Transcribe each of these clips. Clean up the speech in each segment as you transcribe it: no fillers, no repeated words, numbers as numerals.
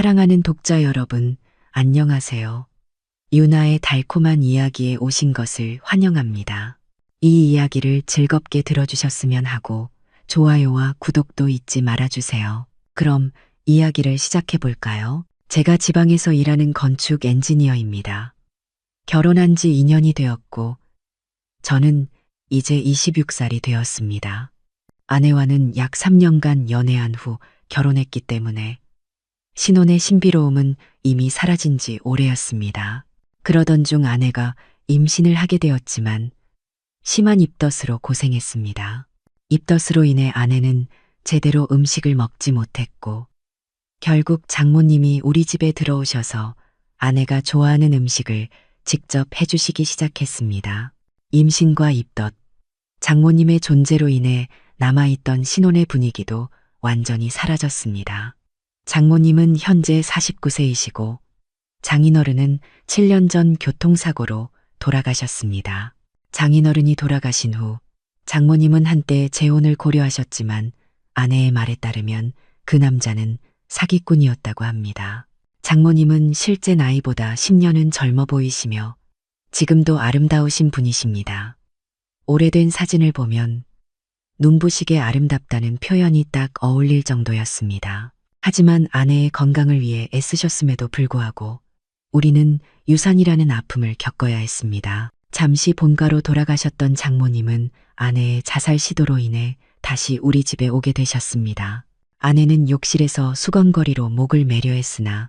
사랑하는 독자 여러분, 안녕하세요. 유나의 달콤한 이야기에 오신 것을 환영합니다. 이 이야기를 즐겁게 들어주셨으면 하고 좋아요와 구독도 잊지 말아주세요. 그럼 이야기를 시작해 볼까요? 제가 지방에서 일하는 건축 엔지니어입니다. 결혼한 지 2년이 되었고 저는 이제 26살이 되었습니다. 아내와는 약 3년간 연애한 후 결혼했기 때문에 신혼의 신비로움은 이미 사라진 지 오래였습니다. 그러던 중 아내가 임신을 하게 되었지만 심한 입덧으로 고생했습니다. 입덧으로 인해 아내는 제대로 음식을 먹지 못했고 결국 장모님이 우리 집에 들어오셔서 아내가 좋아하는 음식을 직접 해주시기 시작했습니다. 임신과 입덧, 장모님의 존재로 인해 남아있던 신혼의 분위기도 완전히 사라졌습니다. 장모님은 현재 49세이시고 장인어른은 7년 전 교통사고로 돌아가셨습니다. 장인어른이 돌아가신 후 장모님은 한때 재혼을 고려하셨지만 아내의 말에 따르면 그 남자는 사기꾼이었다고 합니다. 장모님은 실제 나이보다 10년은 젊어 보이시며 지금도 아름다우신 분이십니다. 오래된 사진을 보면 눈부시게 아름답다는 표현이 딱 어울릴 정도였습니다. 하지만 아내의 건강을 위해 애쓰셨음에도 불구하고 우리는 유산이라는 아픔을 겪어야 했습니다. 잠시 본가로 돌아가셨던 장모님은 아내의 자살 시도로 인해 다시 우리 집에 오게 되셨습니다. 아내는 욕실에서 수건거리로 목을 매려 했으나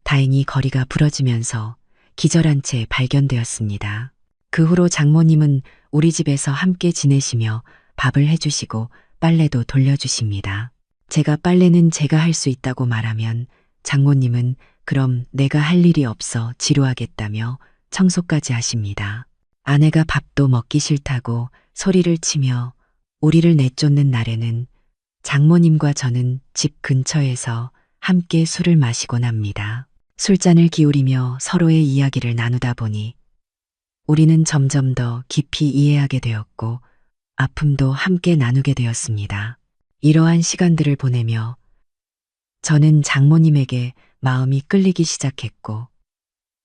다행히 거리가 부러지면서 기절한 채 발견되었습니다. 그 후로 장모님은 우리 집에서 함께 지내시며 밥을 해주시고 빨래도 돌려주십니다. 제가 빨래는 제가 할 수 있다고 말하면 장모님은 그럼 내가 할 일이 없어 지루하겠다며 청소까지 하십니다. 아내가 밥도 먹기 싫다고 소리를 치며 우리를 내쫓는 날에는 장모님과 저는 집 근처에서 함께 술을 마시곤 합니다. 술잔을 기울이며 서로의 이야기를 나누다 보니 우리는 점점 더 깊이 이해하게 되었고 아픔도 함께 나누게 되었습니다. 이러한 시간들을 보내며 저는 장모님에게 마음이 끌리기 시작했고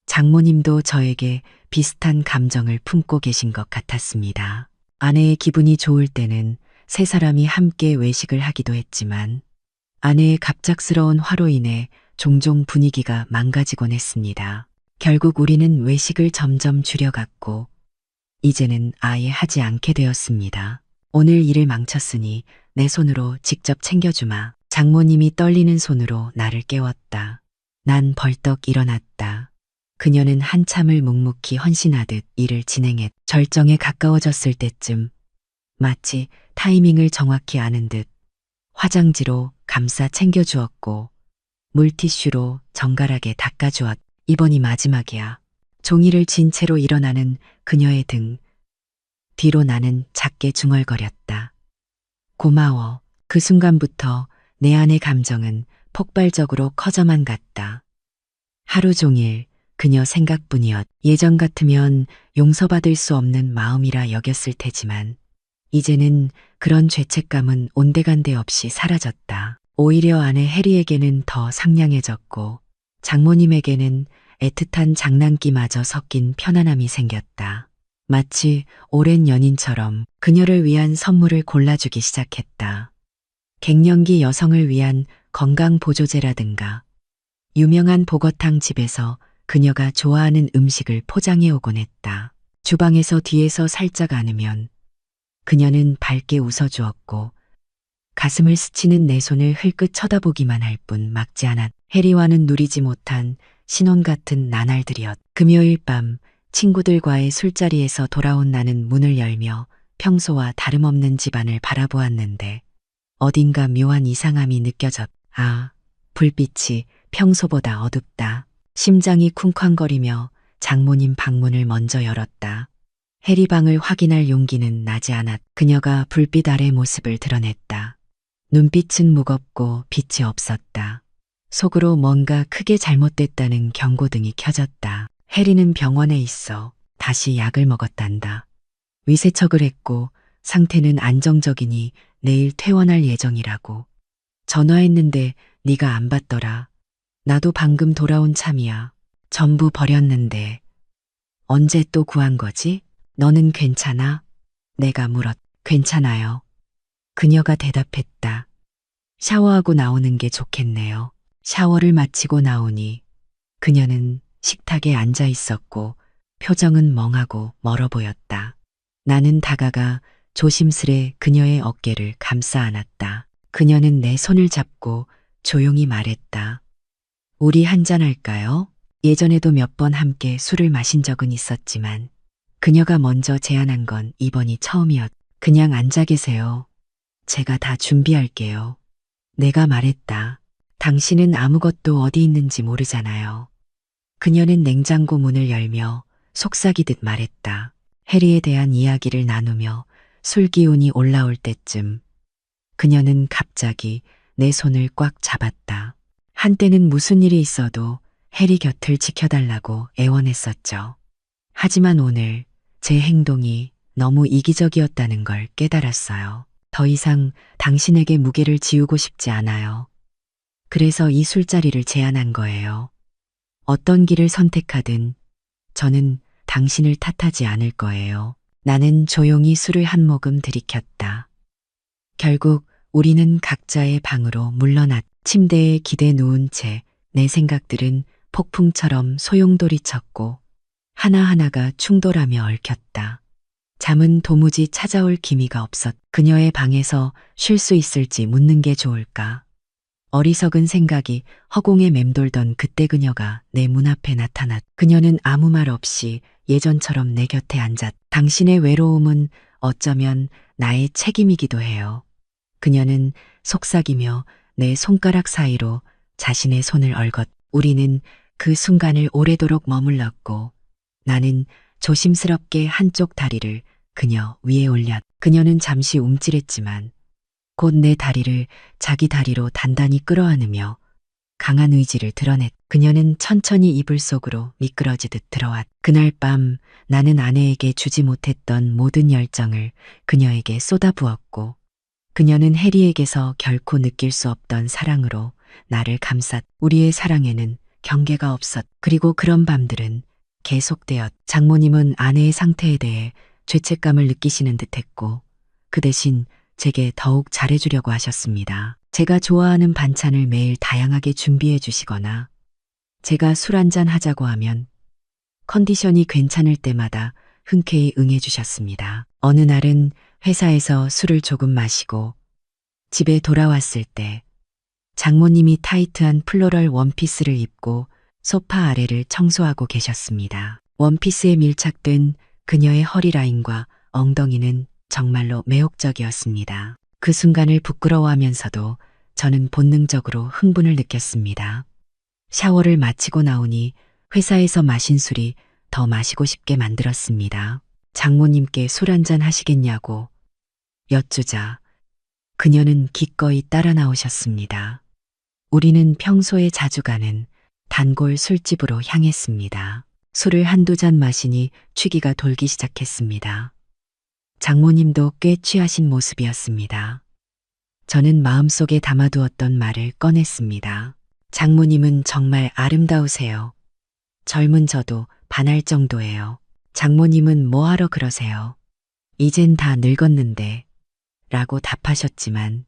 장모님도 저에게 비슷한 감정을 품고 계신 것 같았습니다. 아내의 기분이 좋을 때는 세 사람이 함께 외식을 하기도 했지만 아내의 갑작스러운 화로 인해 종종 분위기가 망가지곤 했습니다. 결국 우리는 외식을 점점 줄여갔고 이제는 아예 하지 않게 되었습니다. 오늘 일을 망쳤으니 내 손으로 직접 챙겨주마. 장모님이 떨리는 손으로 나를 깨웠다. 난 벌떡 일어났다. 그녀는 한참을 묵묵히 헌신하듯 일을 진행했. 절정에 가까워졌을 때쯤 마치 타이밍을 정확히 아는 듯 화장지로 감싸 챙겨주었고 물티슈로 정갈하게 닦아주었. 이번이 마지막이야. 종이를 진 채로 일어나는 그녀의 등 뒤로 나는 작게 중얼거렸다. 고마워. 그 순간부터 내 안의 감정은 폭발적으로 커져만 갔다. 하루 종일 그녀 생각뿐이었. 예전 같으면 용서받을 수 없는 마음이라 여겼을 테지만 이제는 그런 죄책감은 온데간데 없이 사라졌다. 오히려 아내 해리에게는 더 상냥해졌고 장모님에게는 애틋한 장난기마저 섞인 편안함이 생겼다. 마치 오랜 연인처럼 그녀를 위한 선물을 골라주기 시작했다. 갱년기 여성을 위한 건강보조제라든가 유명한 보거탕 집에서 그녀가 좋아하는 음식을 포장해 오곤 했다. 주방에서 뒤에서 살짝 안으면 그녀는 밝게 웃어주었고 가슴을 스치는 내 손을 흘끗 쳐다보기만 할 뿐 막지 않았. 해리와는 누리지 못한 신혼 같은 나날들이었. 금요일 밤 친구들과의 술자리에서 돌아온 나는 문을 열며 평소와 다름없는 집안을 바라보았는데 어딘가 묘한 이상함이 느껴졌. 불빛이 평소보다 어둡다. 심장이 쿵쾅거리며 장모님 방문을 먼저 열었다. 해리 방을 확인할 용기는 나지 않았. 그녀가 불빛 아래 모습을 드러냈다. 눈빛은 무겁고 빛이 없었다. 속으로 뭔가 크게 잘못됐다는 경고등이 켜졌다. 해리는 병원에 있어. 다시 약을 먹었단다. 위세척을 했고 상태는 안정적이니 내일 퇴원할 예정이라고. 전화했는데 네가 안 받더라. 나도 방금 돌아온 참이야. 전부 버렸는데 언제 또 구한 거지? 너는 괜찮아? 내가 물었. 괜찮아요. 그녀가 대답했다. 샤워하고 나오는 게 좋겠네요. 샤워를 마치고 나오니 그녀는 식탁에 앉아 있었고 표정은 멍하고 멀어 보였다. 나는 다가가 조심스레 그녀의 어깨를 감싸 안았다. 그녀는 내 손을 잡고 조용히 말했다. 우리 한잔할까요? 예전에도 몇 번 함께 술을 마신 적은 있었지만 그녀가 먼저 제안한 건 이번이 처음이었. 그냥 앉아 계세요. 제가 다 준비할게요. 내가 말했다. 당신은 아무것도 어디 있는지 모르잖아요. 그녀는 냉장고 문을 열며 속삭이듯 말했다. 해리에 대한 이야기를 나누며 술 기운이 올라올 때쯤 그녀는 갑자기 내 손을 꽉 잡았다. 한때는 무슨 일이 있어도 해리 곁을 지켜달라고 애원했었죠. 하지만 오늘 제 행동이 너무 이기적이었다는 걸 깨달았어요. 더 이상 당신에게 무게를 지우고 싶지 않아요. 그래서 이 술자리를 제안한 거예요. 어떤 길을 선택하든 저는 당신을 탓하지 않을 거예요. 나는 조용히 술을 한 모금 들이켰다. 결국 우리는 각자의 방으로 물러났. 침대에 기대 누운 채 내 생각들은 폭풍처럼 소용돌이쳤고 하나하나가 충돌하며 얽혔다. 잠은 도무지 찾아올 기미가 없었. 그녀의 방에서 쉴 수 있을지 묻는 게 좋을까. 어리석은 생각이 허공에 맴돌던 그때 그녀가 내 문 앞에 나타났. 그녀는 아무 말 없이 예전처럼 내 곁에 앉았. 당신의 외로움은 어쩌면 나의 책임이기도 해요. 그녀는 속삭이며 내 손가락 사이로 자신의 손을 얽었. 우리는 그 순간을 오래도록 머물렀고 나는 조심스럽게 한쪽 다리를 그녀 위에 올렸. 그녀는 잠시 움찔했지만 곧 내 다리를 자기 다리로 단단히 끌어안으며 강한 의지를 드러냈. 그녀는 천천히 이불 속으로 미끄러지듯 들어왔. 그날 밤 나는 아내에게 주지 못했던 모든 열정을 그녀에게 쏟아부었고 그녀는 해리에게서 결코 느낄 수 없던 사랑으로 나를 감쌌. 우리의 사랑에는 경계가 없었. 그리고 그런 밤들은 계속되었. 장모님은 아내의 상태에 대해 죄책감을 느끼시는 듯했고 그 대신 제게 더욱 잘해주려고 하셨습니다. 제가 좋아하는 반찬을 매일 다양하게 준비해 주시거나 제가 술 한잔 하자고 하면 컨디션이 괜찮을 때마다 흔쾌히 응해 주셨습니다. 어느 날은 회사에서 술을 조금 마시고 집에 돌아왔을 때 장모님이 타이트한 플로럴 원피스를 입고 소파 아래를 청소하고 계셨습니다. 원피스에 밀착된 그녀의 허리 라인과 엉덩이는 정말로 매혹적이었습니다. 그 순간을 부끄러워하면서도 저는 본능적으로 흥분을 느꼈습니다. 샤워를 마치고 나오니 회사에서 마신 술이 더 마시고 싶게 만들었습니다. 장모님께 술 한잔 하시겠냐고 여쭈자 그녀는 기꺼이 따라 나오셨습니다. 우리는 평소에 자주 가는 단골 술집으로 향했습니다. 술을 한두 잔 마시니 취기가 돌기 시작했습니다. 장모님도 꽤 취하신 모습이었습니다. 저는 마음속에 담아두었던 말을 꺼냈습니다. 장모님은 정말 아름다우세요. 젊은 저도 반할 정도예요. 장모님은 뭐하러 그러세요? 이젠 다 늙었는데 라고 답하셨지만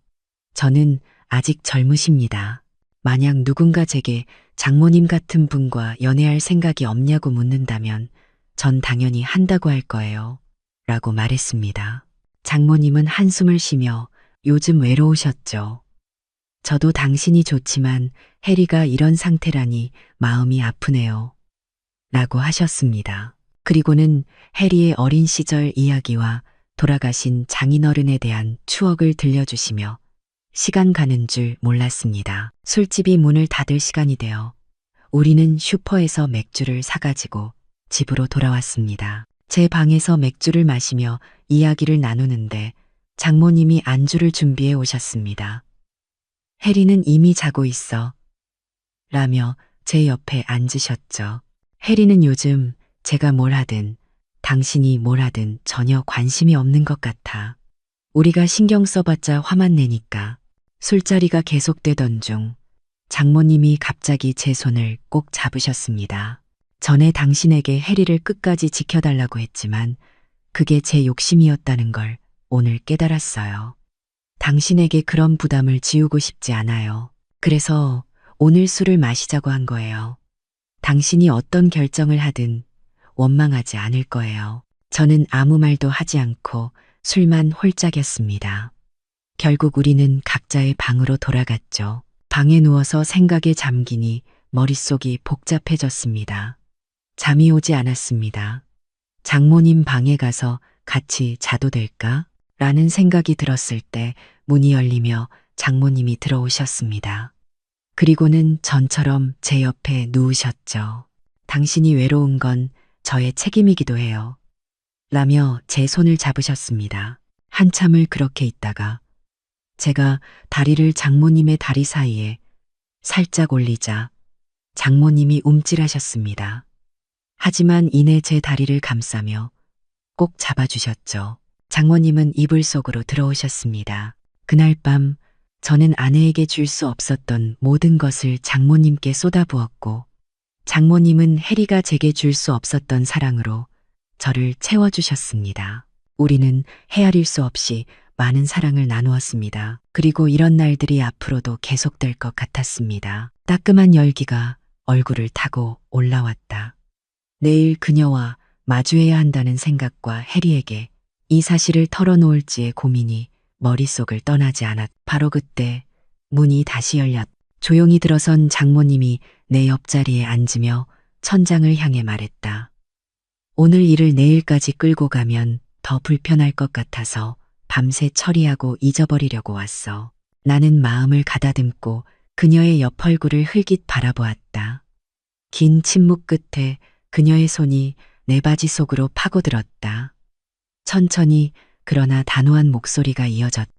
저는 아직 젊으십니다. 만약 누군가 제게 장모님 같은 분과 연애할 생각이 없냐고 묻는다면 전 당연히 한다고 할 거예요. 라고 말했습니다. 장모님은 한숨을 쉬며 요즘 외로우셨죠. 저도 당신이 좋지만 해리가 이런 상태라니 마음이 아프네요. 라고 하셨습니다. 그리고는 해리의 어린 시절 이야기와 돌아가신 장인어른에 대한 추억을 들려주시며 시간 가는 줄 몰랐습니다. 술집이 문을 닫을 시간이 되어 우리는 슈퍼에서 맥주를 사가지고 집으로 돌아왔습니다. 제 방에서 맥주를 마시며 이야기를 나누는데 장모님이 안주를 준비해 오셨습니다. 해리는 이미 자고 있어. 라며 제 옆에 앉으셨죠. 해리는 요즘 제가 뭘 하든 당신이 뭘 하든 전혀 관심이 없는 것 같아. 우리가 신경 써봤자 화만 내니까. 술자리가 계속되던 중 장모님이 갑자기 제 손을 꼭 잡으셨습니다. 전에 당신에게 해리를 끝까지 지켜달라고 했지만 그게 제 욕심이었다는 걸 오늘 깨달았어요. 당신에게 그런 부담을 지우고 싶지 않아요. 그래서 오늘 술을 마시자고 한 거예요. 당신이 어떤 결정을 하든 원망하지 않을 거예요. 저는 아무 말도 하지 않고 술만 홀짝였습니다. 결국 우리는 각자의 방으로 돌아갔죠. 방에 누워서 생각에 잠기니 머릿속이 복잡해졌습니다. 잠이 오지 않았습니다. 장모님 방에 가서 같이 자도 될까? 라는 생각이 들었을 때 문이 열리며 장모님이 들어오셨습니다. 그리고는 전처럼 제 옆에 누우셨죠. 당신이 외로운 건 저의 책임이기도 해요. 라며 제 손을 잡으셨습니다. 한참을 그렇게 있다가 제가 다리를 장모님의 다리 사이에 살짝 올리자 장모님이 움찔하셨습니다. 하지만 이내 제 다리를 감싸며 꼭 잡아주셨죠. 장모님은 이불 속으로 들어오셨습니다. 그날 밤 저는 아내에게 줄 수 없었던 모든 것을 장모님께 쏟아부었고 장모님은 해리가 제게 줄 수 없었던 사랑으로 저를 채워주셨습니다. 우리는 헤아릴 수 없이 많은 사랑을 나누었습니다. 그리고 이런 날들이 앞으로도 계속될 것 같았습니다. 따끔한 열기가 얼굴을 타고 올라왔다. 내일 그녀와 마주해야 한다는 생각과 해리에게 이 사실을 털어놓을지의 고민이 머릿속을 떠나지 않았. 바로 그때 문이 다시 열렸. 조용히 들어선 장모님이 내 옆자리에 앉으며 천장을 향해 말했다. 오늘 일을 내일까지 끌고 가면 더 불편할 것 같아서 밤새 처리하고 잊어버리려고 왔어. 나는 마음을 가다듬고 그녀의 옆 얼굴을 흘깃 바라보았다. 긴 침묵 끝에 그녀의 손이 내 바지 속으로 파고들었다. 천천히 그러나 단호한 목소리가 이어졌다.